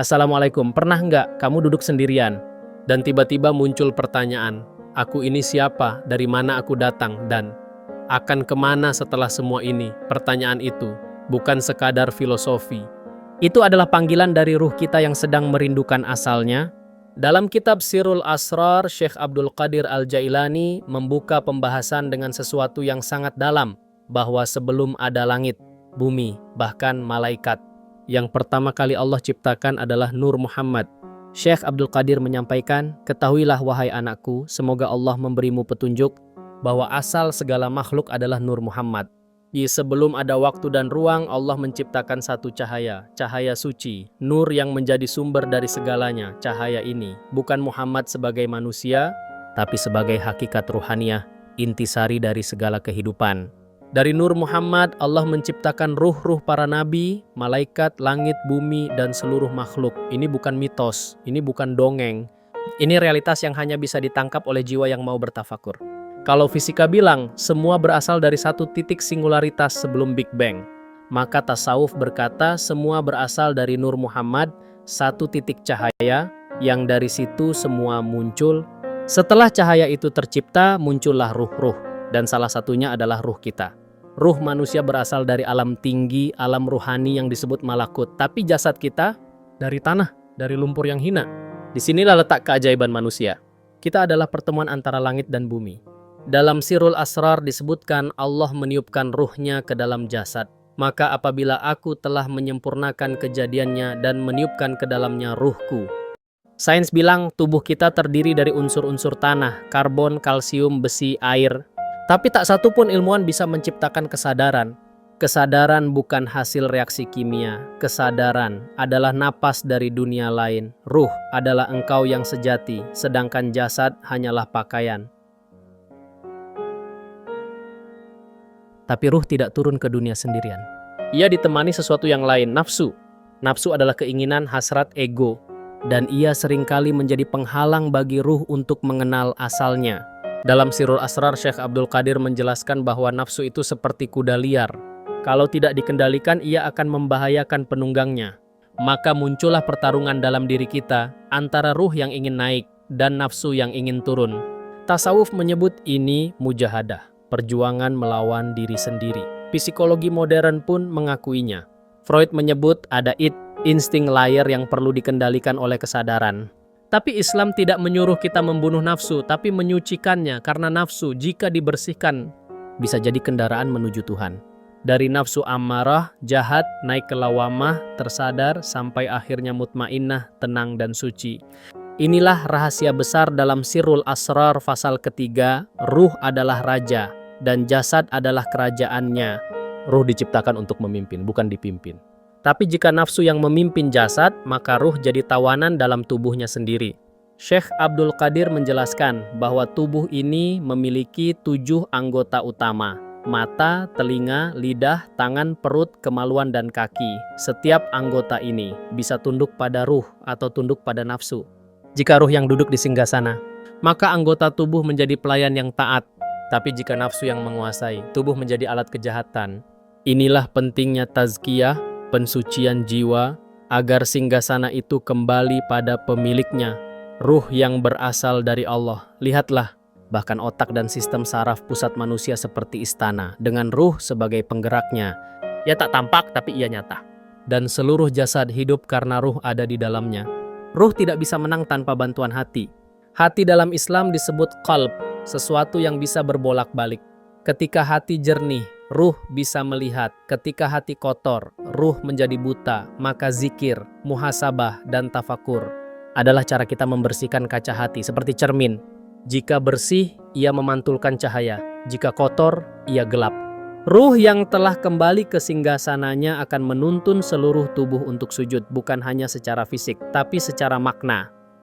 Assalamualaikum, pernah nggak kamu duduk sendirian dan tiba-tiba muncul pertanyaan, aku ini siapa, dari mana aku datang, dan akan kemana setelah semua ini? Pertanyaan itu bukan sekadar filosofi. Itu adalah panggilan dari ruh kita yang sedang merindukan asalnya. Dalam kitab Sirrul Asrar, Syekh Abdul Qadir Al-Jailani membuka pembahasan dengan sesuatu yang sangat dalam, bahwa sebelum ada langit, bumi, bahkan malaikat, yang pertama kali Allah ciptakan adalah Nur Muhammad. Syekh Abdul Qadir menyampaikan, ketahuilah wahai anakku, semoga Allah memberimu petunjuk bahwa asal segala makhluk adalah Nur Muhammad. Sebelum ada waktu dan ruang, Allah menciptakan satu cahaya, cahaya suci, nur yang menjadi sumber dari segalanya. Cahaya ini bukan Muhammad sebagai manusia, tapi sebagai hakikat ruhaniyah, intisari dari segala kehidupan. Dari Nur Muhammad, Allah menciptakan ruh-ruh para nabi, malaikat, langit, bumi, dan seluruh makhluk. Ini bukan mitos, ini bukan dongeng. Ini realitas yang hanya bisa ditangkap oleh jiwa yang mau bertafakur. Kalau fisika bilang, semua berasal dari satu titik singularitas sebelum Big Bang. Maka tasawuf berkata, semua berasal dari Nur Muhammad, satu titik cahaya, yang dari situ semua muncul. Setelah cahaya itu tercipta, muncullah ruh-ruh. Dan salah satunya adalah ruh kita. Ruh manusia berasal dari alam tinggi, alam ruhani yang disebut malakut. Tapi jasad kita dari tanah, dari lumpur yang hina. Disinilah letak keajaiban manusia. Kita adalah pertemuan antara langit dan bumi. Dalam Sirrul Asrar disebutkan Allah meniupkan ruhnya ke dalam jasad. Maka apabila aku telah menyempurnakan kejadiannya dan meniupkan ke dalamnya ruhku. Sains bilang tubuh kita terdiri dari unsur-unsur tanah, karbon, kalsium, besi, air. Tapi tak satu pun ilmuwan bisa menciptakan kesadaran. Kesadaran bukan hasil reaksi kimia. Kesadaran adalah napas dari dunia lain. Ruh adalah engkau yang sejati, sedangkan jasad hanyalah pakaian. Tapi ruh tidak turun ke dunia sendirian. Ia ditemani sesuatu yang lain, nafsu. Nafsu adalah keinginan, hasrat, ego. Dan ia seringkali menjadi penghalang bagi ruh untuk mengenal asalnya. Dalam Sirrul Asrar, Syekh Abdul Qadir menjelaskan bahwa nafsu itu seperti kuda liar. Kalau tidak dikendalikan, ia akan membahayakan penunggangnya. Maka muncullah pertarungan dalam diri kita antara ruh yang ingin naik dan nafsu yang ingin turun. Tasawuf menyebut ini mujahadah, perjuangan melawan diri sendiri. Psikologi modern pun mengakuinya. Freud menyebut ada insting liar yang perlu dikendalikan oleh kesadaran. Tapi Islam tidak menyuruh kita membunuh nafsu, tapi menyucikannya, karena nafsu jika dibersihkan bisa jadi kendaraan menuju Tuhan. Dari nafsu ammarah, jahat, naik ke lawamah, tersadar, sampai akhirnya mutmainnah, tenang dan suci. Inilah rahasia besar dalam Sirrul Asrar pasal ketiga, ruh adalah raja dan jasad adalah kerajaannya. Ruh diciptakan untuk memimpin, bukan dipimpin. Tapi jika nafsu yang memimpin jasad, maka ruh jadi tawanan dalam tubuhnya sendiri. Syekh Abdul Qadir menjelaskan bahwa tubuh ini memiliki 7 anggota utama. Mata, telinga, lidah, tangan, perut, kemaluan, dan kaki. Setiap anggota ini bisa tunduk pada ruh atau tunduk pada nafsu. Jika ruh yang duduk di singgasana, maka anggota tubuh menjadi pelayan yang taat. Tapi jika nafsu yang menguasai, tubuh menjadi alat kejahatan. Inilah pentingnya tazkiyah, pensucian jiwa, agar singgasana itu kembali pada pemiliknya, ruh yang berasal dari Allah. Lihatlah, bahkan otak dan sistem saraf pusat manusia seperti istana, dengan ruh sebagai penggeraknya. Ia tak tampak, tapi ia nyata. Dan seluruh jasad hidup karena ruh ada di dalamnya. Ruh tidak bisa menang tanpa bantuan hati. Hati dalam Islam disebut qalb, sesuatu yang bisa berbolak-balik. Ketika hati jernih, ruh bisa melihat. Ketika hati kotor, ruh menjadi buta. Maka zikir, muhasabah, dan tafakur adalah cara kita membersihkan kaca hati seperti cermin. Jika bersih, ia memantulkan cahaya. Jika kotor, ia gelap. Ruh yang telah kembali ke singgasananya akan menuntun seluruh tubuh untuk sujud, bukan hanya secara fisik, tapi secara makna.